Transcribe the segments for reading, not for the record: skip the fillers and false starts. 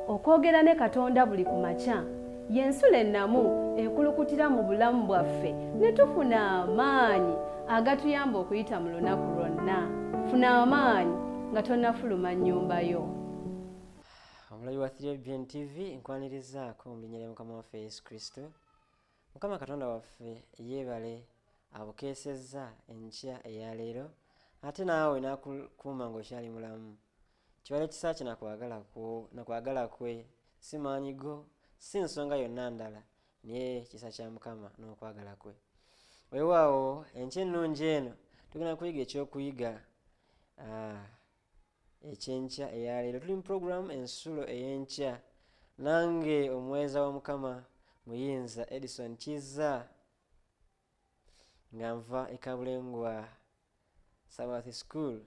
okwogera ne Katonda buli ku makya y'ensula ennamu ekulukutira mu bulamu bwaffe ne tufuna amaanyi agatuyamba okuyita mu lunaku lwonna. Funa amaanyi nga tonnafuluma nnyumba yo. Omulabi wa 3BN TV nkwanirizaako mu linnya lya Mukama waffe Yesu Kristo. Mukama Katonda waffe yeebale abukeesezza enkya eya leero ate naawe n'akukuuma ng'okyali mulamu. Kibale kisa kye nakwagala kwe si maanyi go si nsonga yonna ndala naye kisa kya Mukama n'okwagala kwe. Weewaawo enkya ennungi eno tugenda kuyiga ekyokuyiga ekyenkya eya leero. Tuli mu puroguramu ensulo ey'enkya nange omuweereza wa Mukama Muyinza Edison Kizza nga nva e Kabulengwa Sabbath School,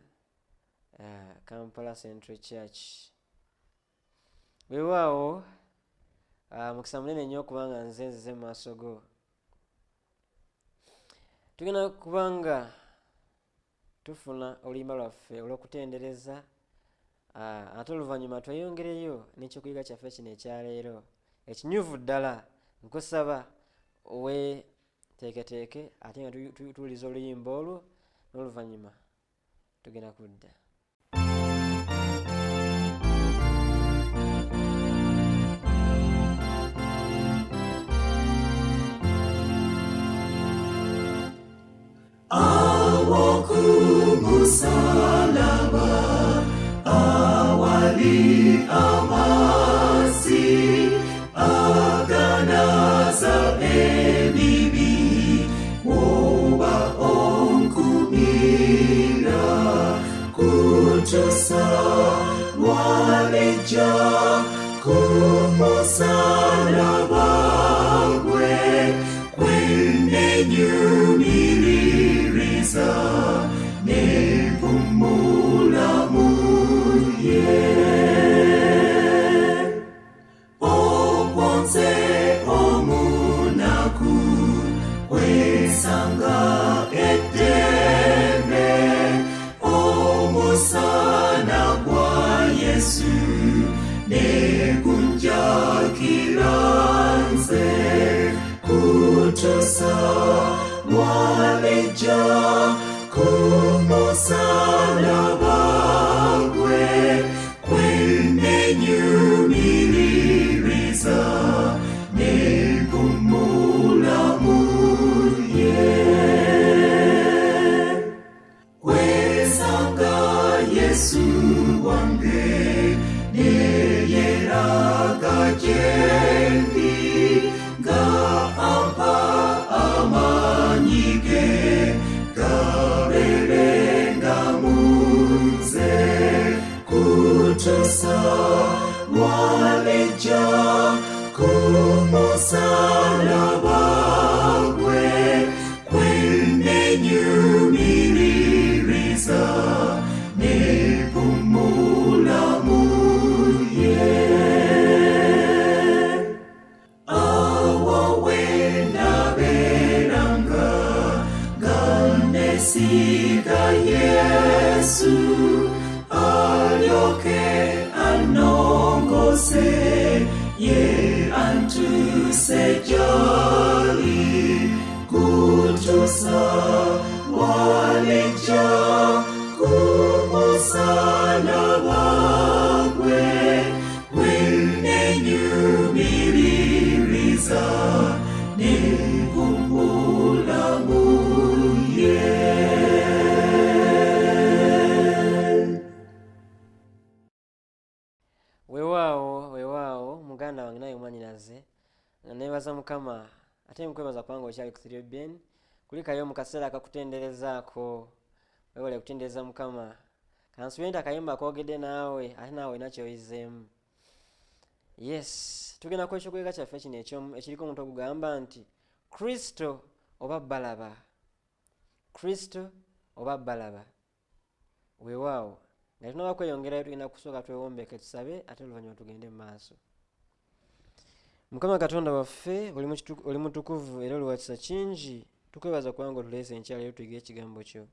Kampala Central Church. Weewaawo mukisa munene nnyo okubanga nze mu maaso go. Tugenda kubanga tufuna oluyimba lwaffe olw'okutendereza ate oluvannyuma tweyongereyo n'ekyokuyiga kyaffe kino ekyaleero ekinyuvu ddala. Nkusaba weeteeketeeke ate nga tuwuliza oluyimba olwo n'oluvannyuma tugenda kudda. Awokumusalaba awali amasi aganaza ebibi woba onkumira kutusa lwaleja kumusalaba gwe kwenenyumiririza nepumulamu ye okwonse omunaku kwesanga eddembe omusana gwa Yesu negunjakira nze kutusa lwaleja kumusalaba gwe kwenenyumiririza nepumulamu ye kwesanga Yesu wange neyeraga gyendi nga ampa amaanyi ge gabeerenga munze kutusa lwaleja kumusalaba gwe kwenenyumiririza nepumulamu ye awo wendaberanga ganesiga Yesu alyoke anongose ye antuse jali kutusa lwaleja kumusalaba gwe kwenenyumiririza nepumulamu ye. Weewaawo muganda wange naye mwanyinaze nga neebaza Mukama ate nkwebaza kubanga okyali ku 3BN kulikayo mu kaseera akakutenderezaako. Weewale kutendereza Mukama. Kansuubire nti akayimba koogedde naawe ate naawe nakyoyizeemu. Yes, tugenda ku ekyokuyiga kyaffe kino ekiriko omuntu ogugamba nti Kristo oba Balaba. Kristo oba Balaba. Weewaawo nga tunaba kweyongerayo tugenda kusooka twewombeke tusabe ate oluvannyuma tugende mu maaso. Mukama Katonda waffe oli mutukuvu era oli wa kisa kingi. Tukwebaza kubanga otuleese enkya leero tuyige ekigambo kyo.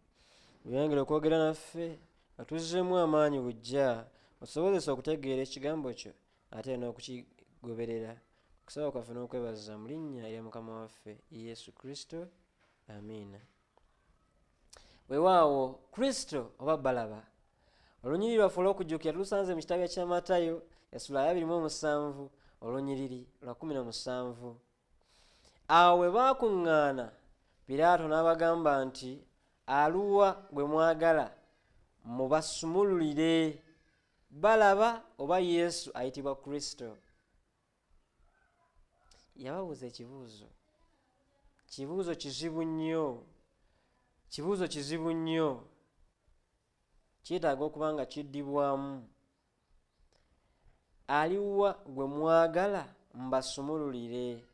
Oyongere okwogera naffe nga tuzzeemu amaanyi bujja osobozesa okutegeera ekigambo kyo ate n'okukigoberera. Okusaba kwaffe n'okwebaza mu linnya erya Mukama waffe Yesu Kristo, amiina. Weewaawo Kristo oba Balaba. Olunyiriri lwaffe olw'okujjukira tulusanze mu kitabo kya Matayo essula ya 27 olunyiriri lwa 17. Awo bwe baakuŋŋaana, Piraato n'abagamba nti, aluwa gwe mwagala mubasumululire, Balaba oba Yesu ayitibwa Kristo? Yababuuza ekibuuzo. Kibuuzo kizibu nnyo. Kibuuzo kizibu nnyo. Kyetaaga okuba nga kiddibwamu. Aliwa gwe mwagala mbasumululire,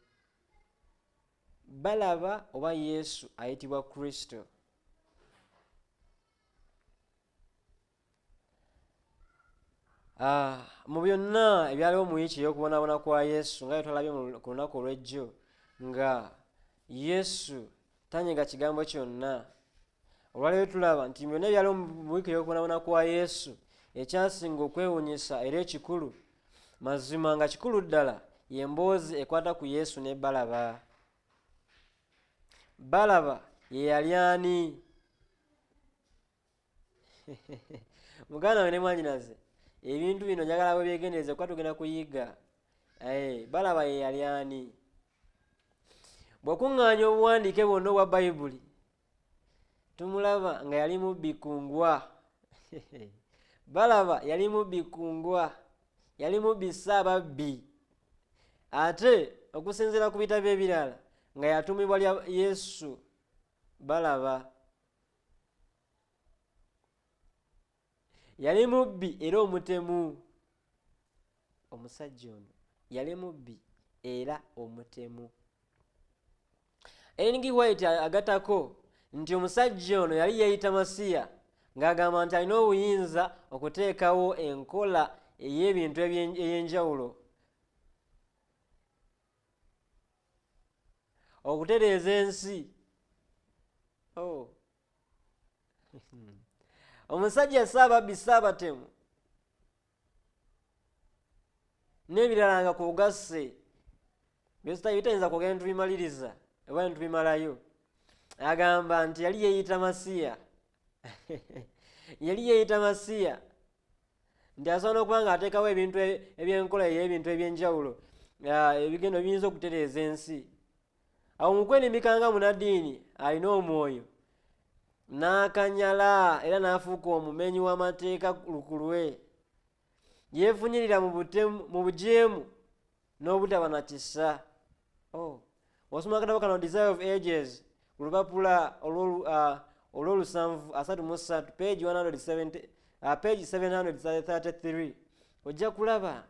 Balaba oba Yesu ayitibwa Kristo? Mu byonna ebyaliwo mu wiiki ey'okubonaabona kwa Yesu, nga twalabye ku lunaku olw'ejjo, nga Yesu tanyega kigambo kyonna. Olwaleero tulaba nti byonna ebyaliwo mu wiiki ey'okubonaabona kwa Yesu, ekyasinga okwewuunyisa era ekikulu, mazima nga kikulu ddala, y'emboozi ekwata ku Yesu ne Balaba. Balaba ye yali ani? Muganda we ne mwannyinaze, ebintu bino njagala bwe byegendereze kuba tugenda kuyiga. Balaba ye yali ani? Bw'okuŋŋaanya obuwandiike bwonna obwa Bayibuli, tumulaba nga yali mubbi ku ngwa. Balaba yali mubbi ku ngwa, yali mubbi ssaababbi. Ate okusinziira ku bitabo ebirala nga yatumibwa lya Yesu Balaba. Yali mubbi era omutemu. Omusajja ono yali mubbi era omutemu. Ellen G. White agattako nti omusajja ono yali yeeyita Masiya, ng'agamba nti alina obuyinza okuteekawo enkola ey'ebintu ey'enjawulo, okutereeza ensi. Omusajja ssaababbi saabatemu n'ebirala nga kugasse bitayinza kwogera ne tubimaliriza oba ne tubimalayo. Agamba nti yali yeeyita Masiya. Yali yeeyita Masiya nti asobola okuba nga ateekawo ebintu eby'enkola ey'ebintu eby'enjawulo ebigenda biyinza okutereeza ensi. Awo mu kwenimikanga munaddiini alina omwoyo, n'akanyala era n'afuuka omumenyi w'amateeka lukulwe. Yeefunyirira mu bujeemu n'obutaba na kisa. Wasoma akatabo kano Desire of Ages ku lupapula olw'olusanvu-33 page 733 ojja kulaba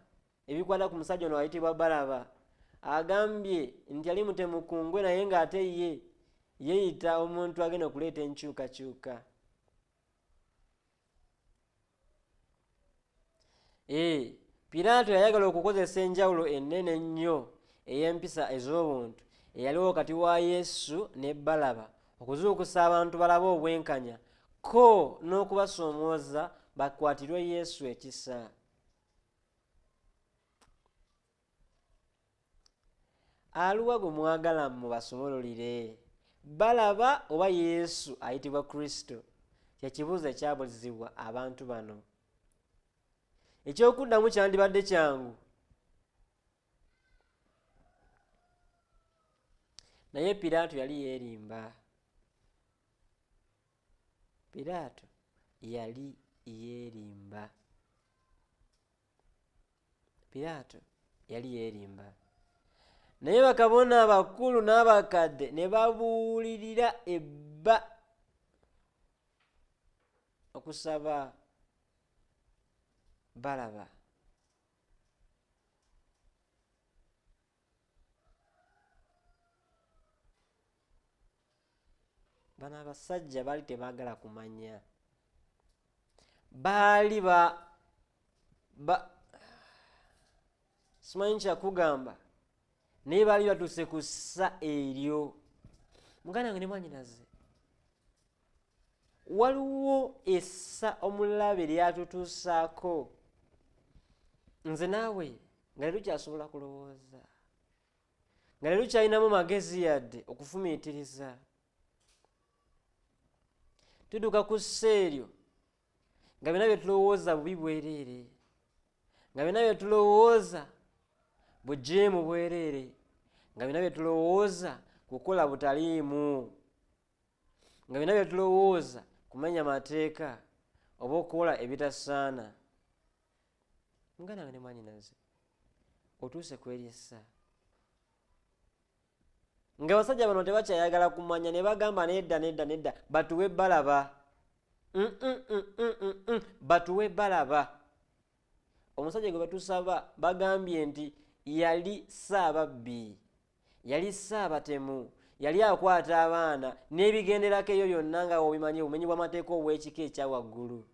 ebikwata ku musajja ono ayitibwa Balaba. Agambye nti yali mutemu ku ngwe naye ng'ate ye yeeyita omuntu agenda okuleeta enkyukakyuka. Piraato yayagala okukozesa enjawulo ennene ennyo ey'empisa ez'obuntu eyaliwo wakati wa Yesu ne Balaba okuzuukusa abantu balabe obwenkanya, ko n'okubasoomooza bakwatirwe Yesu ekisa. Aluwa gwe mwagala mubasumululire, Balaba oba Yesu ayitibwa Kristo? Kyekibuuzo ekyabuzibwa abantu bano. Ekyokuddamu kyandibadde kyangu, naye Piraato yali yeerimba. Piraato yali yeerimba. Piraato yali yeerimba. Naye bakabona abakulu n'abakadde ne babuulirira ebba okusaba Balaba. Bano abasajja baali tebaagala kumanya. Baali simanyi kyakugamba, naye baali batuuse ku ssa eryo. Muganda wange ne mwannyinaze, waliwo essa omulabe lyatutuusaako. Nze naawe nga leero kyasobola kulowooza, nga leero kyalinamu magezi yadde okufumiitiriza. Tuduka ku sseeryo nga byonna bye tulowooza bubi bwereere, nga byonna bye tulowooza bujeemu bwereere, nga byonna bye tulowooza kukola butaliimu, nga byonna bye tulowooza kumenya mateeka oba okukola ebitasaana. Muganda wange ne mwannyinaze, otuuse kweriisa. Nga abasajja bano tebakyayagala kumanya ne bagamba nedda batuwe balaba. Batuwe balaba. Omusajja gwe batusaba bagambye nti yali ssaababbi, yali ssaabatemu, yali akwata abaana n'ebigenderako eyo byonna nga obimanyi obumenyi bw'amateeka obw'ekika ekya waggulu.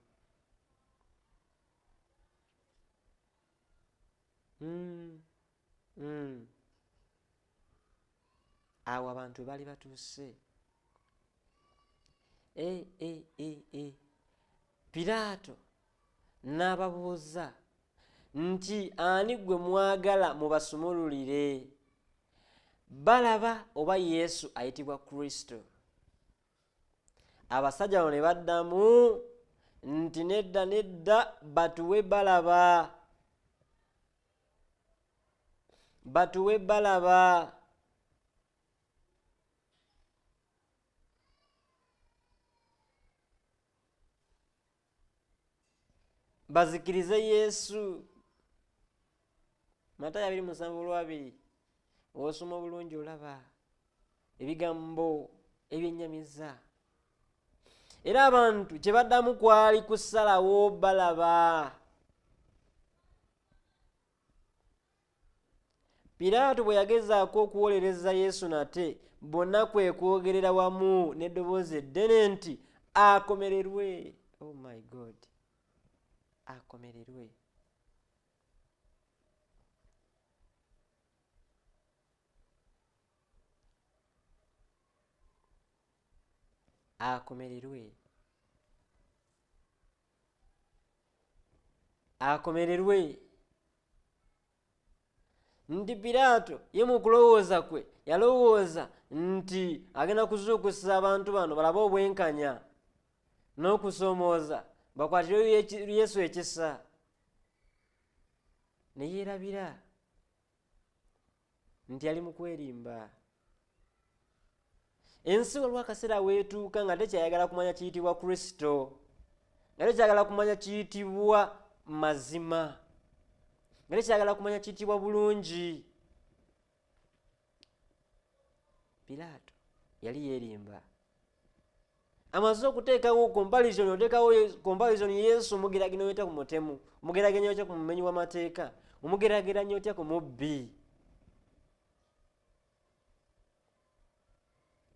Awo abantu baali batuuse. Piraato n'ababuuza nti ani gwe mwagala mubasumululire, Balaba oba Yesu ayitibwa Kristo? Abasajja bano ne baddamu nti nedda batuwe Balaba, batuwe Balaba. Bazikirize Yesu. Matayo 27:2 osoma obulungi olaba ebigambo ebyennyamiza. Era abantu kye baddamu kwali kusalawo Balaba. Piraato bwe yagezaako okuwolereza Yesu nate bonna kwe kwogerera wamu n'eddoboozi eddene nti akomererwe. Oh my God, akomererwe. Akomererwe. Akomererwe. Nti Piraato ye mu kulowooza kwe yalowooza nti agenda kuzuukusa abantu bano balabe obwenkanya n'okusoomooza bakwatire Yesu ekisa. Ne yeerabira nti yali mu kwerimba. Ensi waliwo akaseera weetuuka nga tekyayagala kumanya kiyitibwa Kristo, nga tekyagala kumanya kiyitibwa mazima, nga tekyagala kumanya kiyitibwa bulungi. Piraato yali yeerimba. Amaze okuteekawo comparison, oteekawo comparison Yesu omugeraganya otya ku mutemu, omugeraganya otya ku mumenyi w'amateeka, omugeraganya otya ku mubbi.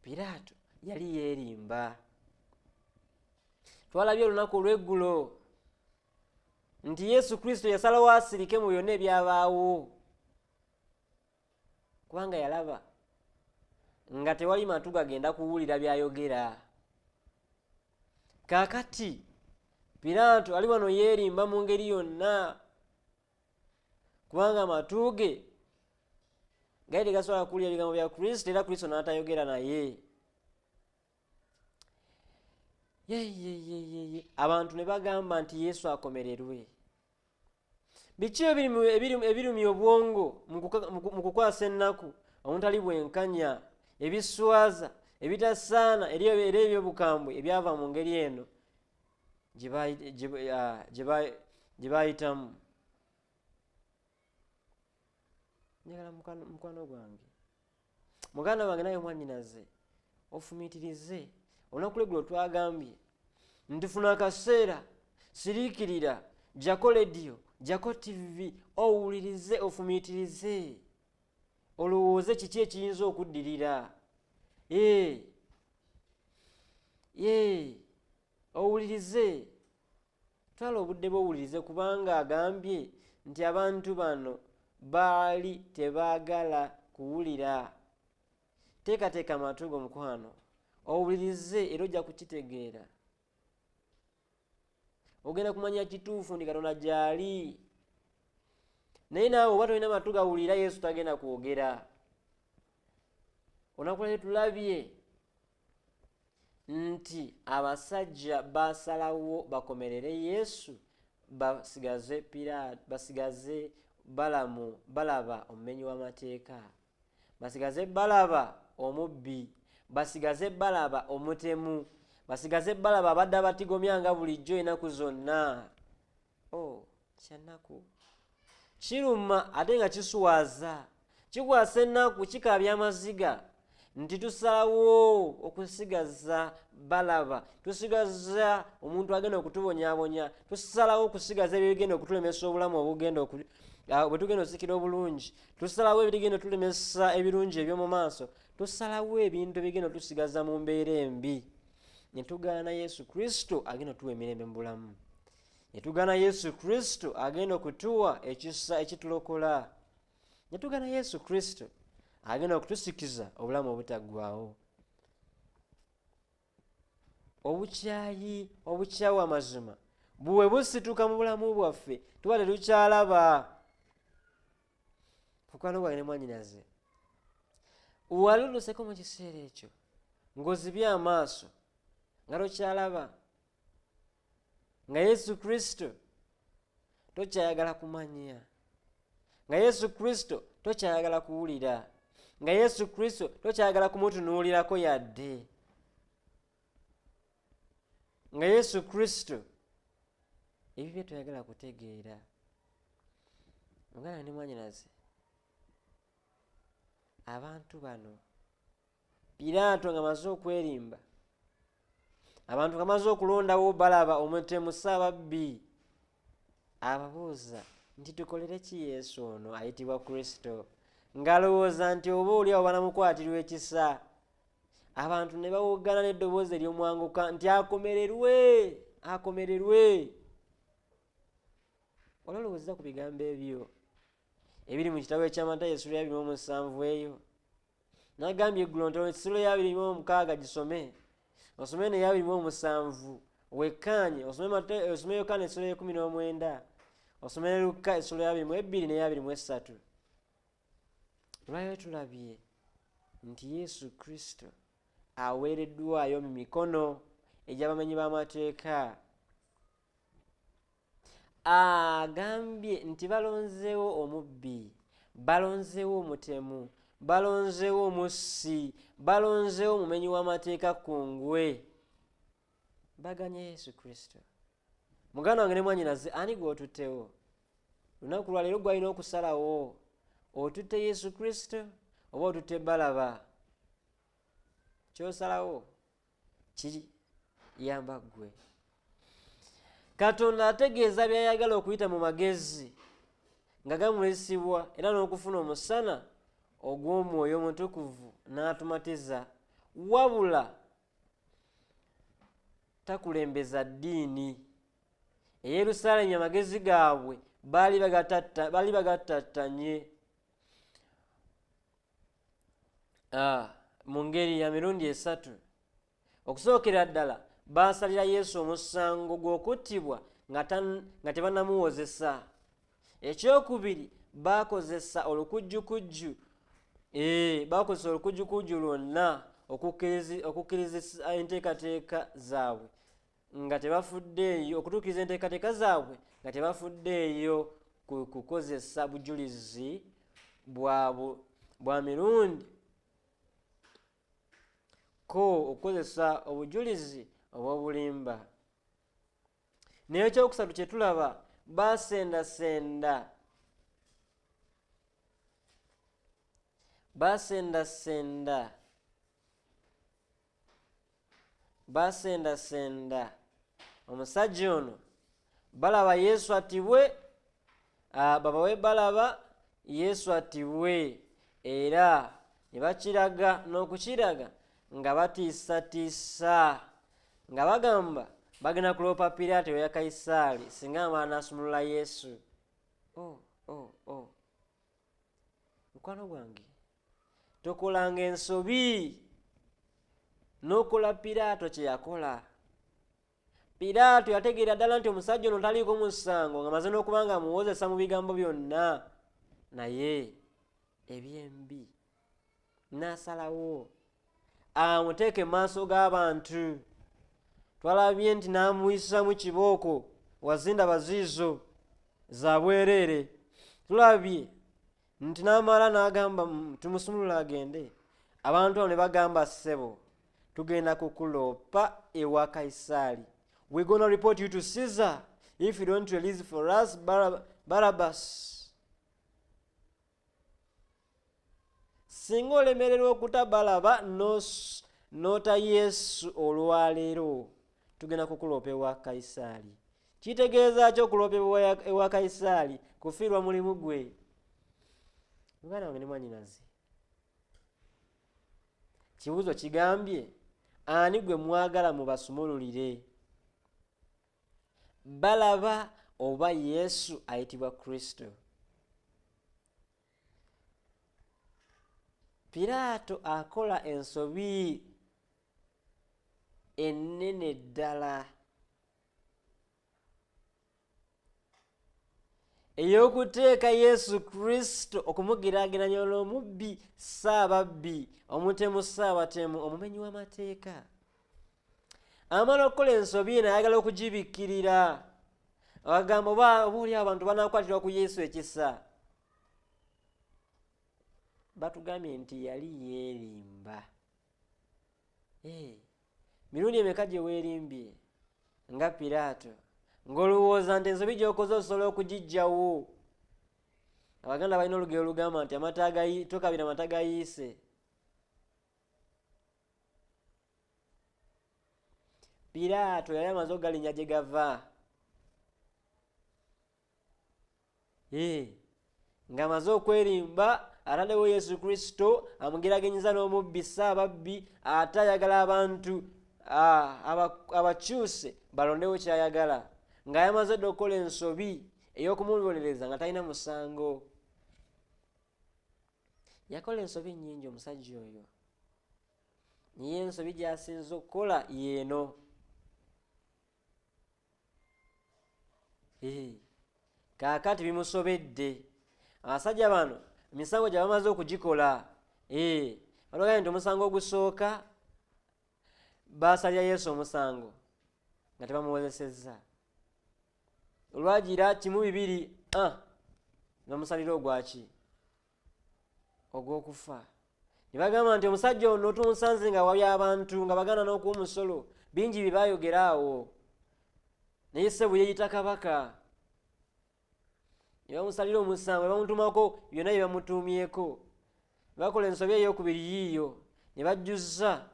Piraato yali yeerimba. Twalabye olunaku olw'eggulo nti Yesu Kristo yasalawo asirike mu byonna ebyabaawo, kubanga yalaba nga tewali matu gagenda kuwulira by'ayogera. Kaakati Piraato ali wano yeerimba mu ngeri yonna, kubanga amatu ge gaali tegasobola kuwulira ebigambo bya Kristo, era Kristo n'atayogera naye. Abantu ne bagamba nti Yesu akomererwe. Biki ebirumya obwongo mu kukwasa ennaku omutali bwenkanya, ebiswaza, ebitasaana era eby'obukambwe ebyava mu ngeri eno gye baayitamu? Njagala mukwano gwange, muganda wange naye mwannyinaze, ofumiitirize. Olunaku lw'eggulo twagambye nti funa akaseera, siriikirira, gyako lediyo, gyako TV, owulirize, ofumiitirize, olowooze kiki ekiyinza okuddirira. Owulirize. Twala obudde bw'owulirize, kubanga agambye nti abantu bano baali tebaagala kuwulira. Teekateeka amatu go mukwano, owulirize era ojja kukitegeera. Ogenda kumanya kituufu ndi Katonda gy'ali. naye naawe oba tolina matu gawulira Yesu tagenda kwogera. Olunaku lwe tulabye nti abasajja basalawo bakomerere Yesu basigaze Balaba omumenyi w'amateeka, basigaze Balaba omubbi, basigaze Balaba omutemu, basigaze Balaba abadde abatigomyanga bulijjo ennaku zonna. Kyannaku kiruma ate nga kiswaza, kikwasa ennaku, kikabya amaziga nti tusalawo okusigaza Balaba, tusigaza omuntu agenda okutubonyaabonya, tusalawo okusigaza ebigenda okutulemesa obulamu obugenda bwe tugenda osikira obulungi, tusalawo ebigenda otulemesa ebirungi eby'omu maaso, tusalawo ebintu ebigenda otusigaza mu mbeera embi. Ne tugaana Yesu Kristo agenda otuwa emirembe mu bulamu. Ne tugaana Yesu Kristo agenda okutuwa ekisa ekitulokola. Ne tugaana Yesu Kristo agenda okutusikiza obulamu obutaggwaawo. Obukyayi amazima buwe busituka mu bulamu bwaffe tuba tetukyalaba. Mukwano gwange ne mwannyinaze, wali oluseko mu kiseera ekyo ng'ozibye amaaso nga tokyalaba, nga Yesu Kristo tokyayagala kumanya, nga Yesu Kristo tokyayagala kuwulira, nga Yesu Kristo tokyayagala kumutunuulirako yadde, nga Yesu Kristo ebyo toyagala kutegeera. Muganda ne mwannyinaze, abantu bano Piraato nga amaze okwerimba, abantu nga amaze okulondawo Balaba omutemu Ssaababbi, ababuuza nti tukolere ki Yesu ono ayitibwa Kristo, ng'alowooza nti oba oliawo banamukwatirwa ekisa. Abantu ne bawoggana n'eddoboozi ery'omwanguka nti akomererwe, akomererwe. Olowooza ku bigambo ebyo ebiri mu kitabo eky'Amatayo essula ya 27 eyo. Nagambye eggulo nti essula ya 26 gisome, osome ne ya 27 wekkaanye, osome Yokaana essula ya 19, osome ne Luka essula ya 22 ne ya 23. Lwayo tulabye nti Yesu Kristo aweereddwayo mu mikono egy'abamenyi b'amateeka. Agambye nti balonzeewo omubbi, balonzeewo omutemu, balonzeewo omussi, balonzeewo omumenyi w'amateeka kungwe, baganya Yesu Kristo. Muganda wange ne mwannyinaze, ani gw'otuttewo? Lunaku lwa leero gwalina okusalawo, otutte Yesu Kristo oba otutte Balaba? Ky'osalawo kiyamba ggwe. Katonda ategeeza by'ayagala okuyita mu magezi nga gamulisibwa era n'okufuna omusana ogw'Omwoyo Omutukuvu n'atumatiza, wabula takulembeza ddiini. E Yerusaalemi amagezi gaabwe baali bagattattanye mu ngeri ya mirundi esatu. Okusookera ddala baasalira Yesu omusango gw'okuttibwa nga tebannamuwozesa. Ekyokubiri baakozesa olukujjukujju, baakozesa olukujjukujju lwonna okukkiriza enteekateeka zaabwe nga tebafuddeeyo, okutuukiriza enteekateeka zaabwe nga tebafuddeeyo kukozesa bujulizi bwa mirundi ko okukozesa obujulizi obw'obulimba. Naye ekyokusatu kye tulaba, baasendasenda omusajja ono. Balaba Yesu attibwe, baba we Balaba Yesu attibwe, era ne bakiraga n'okukiraga nga batiisatiisa nga bagamba bagenda kuloopa Piraato eya Kayisaali singa amala n'asumulula Yesu. Mukwano gwange, tokolanga ensobi n'okola Piraato kye yakola. Piraato yategeera ddala nti omusajja ono taliiko musango nga maze n'okuba nga amuwozesa mu bigambo byonna. naye ebyembi n'asalawo amuteeke mu maaso g'abantu. Twalabye nti n'amuyisamu kibooko, wazinda baziizo za bwereere. Tulabye nti n'amala n'agamba tumusumulule agende. Abantu abo ne bagamba, ssebo tugenda kukuloopa ewa Kaisaali. We're gonna report you to Caesar if you don't release for us Barabbas. Singa olemererwa okuta Balaba n'ota Yesu olwaleero, tugenda kukuloopa ewa Kaisaali. Kitegeeza ki okuloopa ewa Kaisaali? Kufiirwa mulimu gwe. Mwana wange ne mwannyinaze, kibuuzo kigambye, ani gwe mwagala mubasumululire? Balaba oba Yesu ayitibwa Kristo? Piraato akola ensobi ennene ddala ey'okuteeka Yesu Kristo okumugiraageranya n'omubbi ssaababbi, omutemu ssaabatemu, omumenyi w'amateeka. Amala okukola ensobi eno ayagala okugibikkirira, agamba oba oli abantu banakwatirwa ku Yesu ekisa. Batugambye nti yali yeerimba. Mirundi emeka gye weerimbye nga Piraato, ng'olowooza nti ensobi gy'okoze osobola okugiggyawo? Abaganda balina olugero olugamba nti tokabira amata gayiise. Piraato yali amaze okugalinnya gye gava, ng'amaze okwerimba, ataddewo Yesu Kristo amugeragenyiza n'omubbi ssaababbi, ate ayagala abantu abakyuse balondewo ky'ayagala, ng'ayamaze dde okukola ensobi ey'okumubonereza nga talina musango. Yakola ensobi nnyingi omusajja oyo, niye ensobi gy'asinze okukola yeeno. Kaakati bimusobedde. Abasajja bano emisango gye bamaze okugikola. Balogambye nti omusango ogusooka baasalira Yesu omusango nga tebamuwozesezza. Olwagira kimu bibiri, bamusalira ogwaki? Ogw'okufa. Ne bagamba nti omusajja ono tumusanze nga wabya abantu nga baganda n'okuwa omusolo, bingi bye baayogera awo, naye ssebo yeeyita kabaka. Ne bamusalira omusango, ne bamutumako byonna bye bamutuumyeko. Ne bakola ensobi ey'okubiri yiiyo, ne bajjuza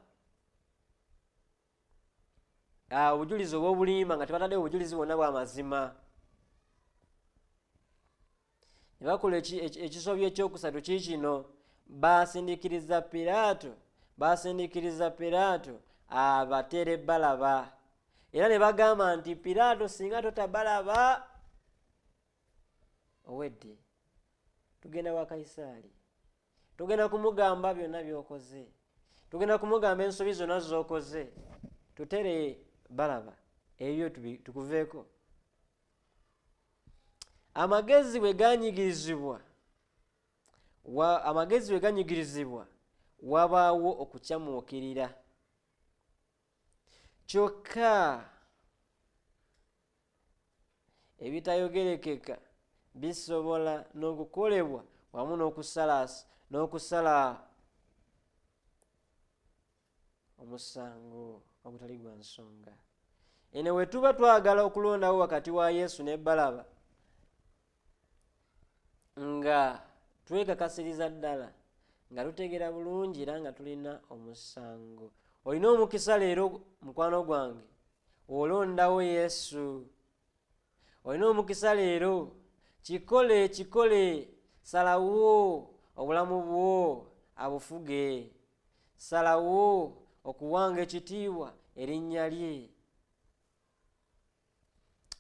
obujulizi obw'obulimba nga tebataddewo obujulizi bwonna bw'amazima. Ne bakola ekisobyo ekyokusatu kiikino, baasindikiriza Piraato abatere Balaba. Era ne bagamba nti Piraato singa tota Balaba, owedde tugenda wa Kaisaali, tugenda kumugamba byonna by'okoze, tugenda kumugamba ensobi zonna z'okoze, tutere Balaba, ebyo tukuveeko. Amagezi bwe ganyigirizibwa wabaawo okukyamuukirira. Kyokka ebitayogerekeka bisobola n'okukolebwa wamu n'okusala omusango ogutali gwa nsonga. Eno we tuba twagala okulondawo wakati wa Yesu ne Balaba, nga twekakasiriza ddala nga tutegeera bulungi era nga tulina omusango. Olina omukisa leero mukwano gwange olondawo Yesu. Olina omukisa leero, kikole, salawo obulamu bwo abufuge, salawo okuwanga ekitiibwa erinnya lye.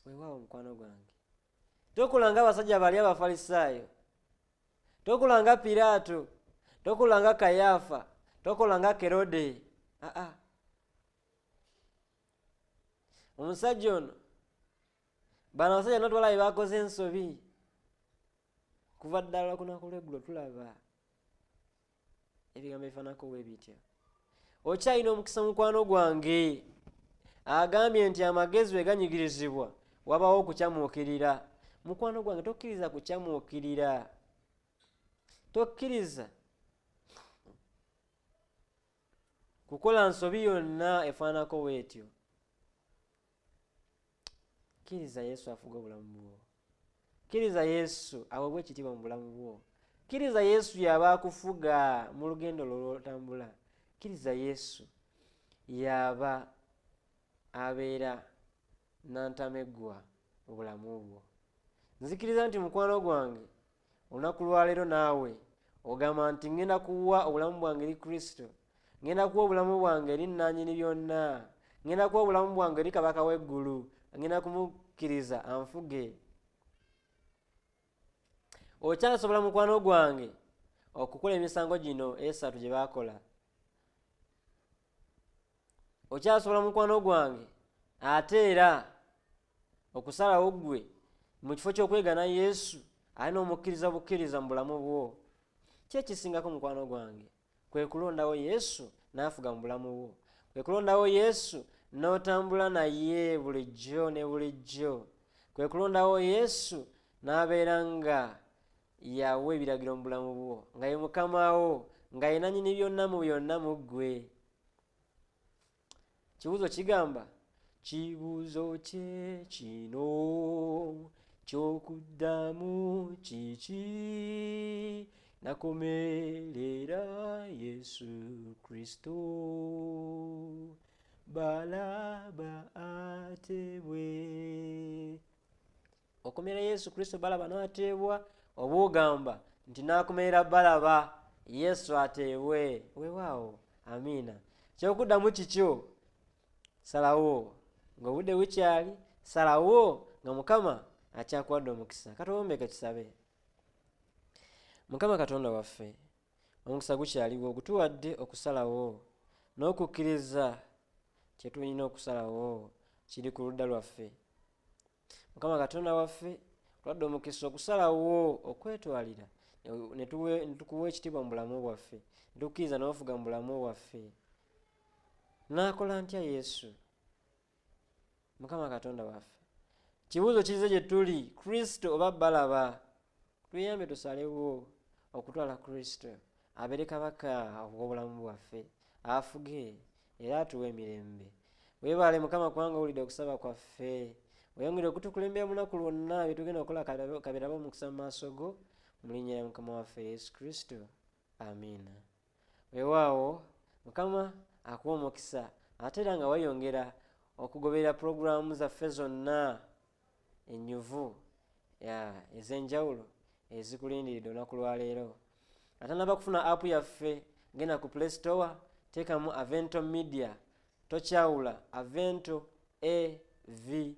Weewaawo mukwano gwange, tokola nga abasajja bali Abafalisaayo, tokola nga Piraato, tokola nga Kayaafa, tokola nga Kerode. Omusajja ono, bano abasajja notwala bye bakoze ensobi. kuva ddala kunaku lweggulo tulaba ebigambo ebifaanako bwe bityo. Okyalina omukisa mukwano gwange agambye nti amagezi bwe ganyigirizibwa wabawo okukyamuukirira. Mukwano gwange tokkiriza kukyamuukirira, tokkiriza kukola nsobi yonna efaanako bwetyo. Kkiriza Yesu afuga obulamu bwo. Kkiriza Yesu aweebwa ekitiibwa mu bulamu bwo. Kkiriza Yesu yaba akufuga mu lugendo lw'otambula. Kkiriza Yesu yaba abeera nantameggwa mu bulamu bwo. Nzikiriza nti mukwano gwange olunaku lwaleero naawe ogamba nti ngenda kuwa obulamu bwange eri Kristo, ngenda kuwa obulamu bwange eri nannyini byonna, ngenda kuwa obulamu bwange eri kabaka w'eggulu, ngenda kumukkiriza anfuge. Okyasobola mukwano gwange okukola emisango gino esatu gye baakola? Okyasobola mukwano gwange ate era okusalawo ggwe mu kifo ky'okwegana Yesu alina omukkiriza bukkiriza mu bulamu bwo? Ki ekisingako mukwano gwange? Kwe kulondawo Yesu n'afuga mu bulamu bwo. Kwe kulondawo Yesu n'otambula naye bulijjo ne bulijjo. Kwe kulondawo Yesu n'abeera nga yawa ebiragiro mu bulamu bwo, nga ye Mukama wo, nga ye nannyini byonna mu byonna mu ggwe. Kibuuzo kigamba, kibuuzo kye kino ky'okuddamu kiki? Nakomerera Yesu Kristo, balaba atebwe. Okomerera Yesu Kristo balaba n'ateebwa, oba ogamba nti nakomerera balaba Yesu ateebwe? Weewaawo, amiina. Ky'okuddamu kikyo, salawo ng'obudde bukyali, salawo nga Mukama akyakuwadde omukisa. Katuwombeke kisabe. Mukama Katonda waffe, omukisa gukyaliwo ogutuwadde okusalawo n'okukkiriza kye tulina okusalawo kiri ku ludda lwaffe. Mukama Katonda waffe tuwadde omukisa okusalawo okwetwalira ne tukuwa ekitiibwa mu bulamu bwaffe, ne tukkiriza n'ofuga mu bulamu bwaffe. N'akola ntya Yesu? Mukama Katonda waffe, kibuuzo kize gye tuli, Kristo oba balaba? Tuyambe tusalewo okutwala Kristo abeere kabaka w'obulamu bwaffe, afuge era atuwe emirembe. Weebale Mukama kubanga owulidde okusaba kwaffe, oyongere okutukulembera mu lunaku lwonna bye tugenda okukola kabeerabo omukisa mu maaso go, mu linnya lya Mukama waffe Yesu Kristo, amiina. Weewaawo Mukama akuwa omukisa ate era nga weyongera okugoberera pulogulaamu zaffe zonna ennyuvu ez'enjawulo ezikulindiridde olunaku lwaleero. Ate naba kufuna app yaffe, genda ku Play Store, teekamu Avento Media, tokyawula Avento AVVENTO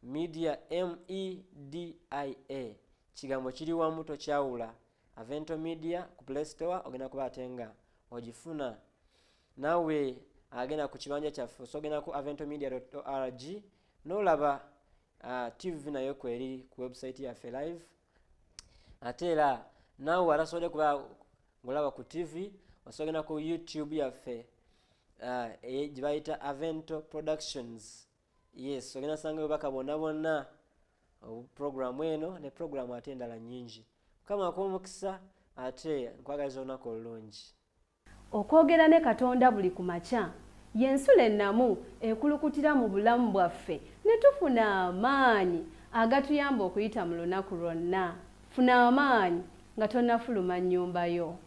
Media MEDIA, kigambo kiri wamu, tokyawula Avento Media ku Play Store, ogenda kuba ate nga ogifuna. Naawe agenda ku kibanja kyaffe osogenda ku aventomedia.org n'olaba TV nayo kweri ku website yaffe live. Ate era naawe atasobodde kuba ng'olaba ku TV, osogenda ku YouTube yaffe gye bayita Avento Productions. Yes, ogenda sanga obubaka bonna bonna programu eno ne programu ate endala nnyingi. Mukama akuwa omukisa ate nkwagaliza olunaku olulungi. Okwogera ne Katonda buli ku makya y'ensula ennamu ekulukutira mu bulamu bwaffe ne tufuna amaanyi agatuyamba okuyita mu lunaku lwonna. Funa amaanyi nga tonnafuluma nnyumba yo.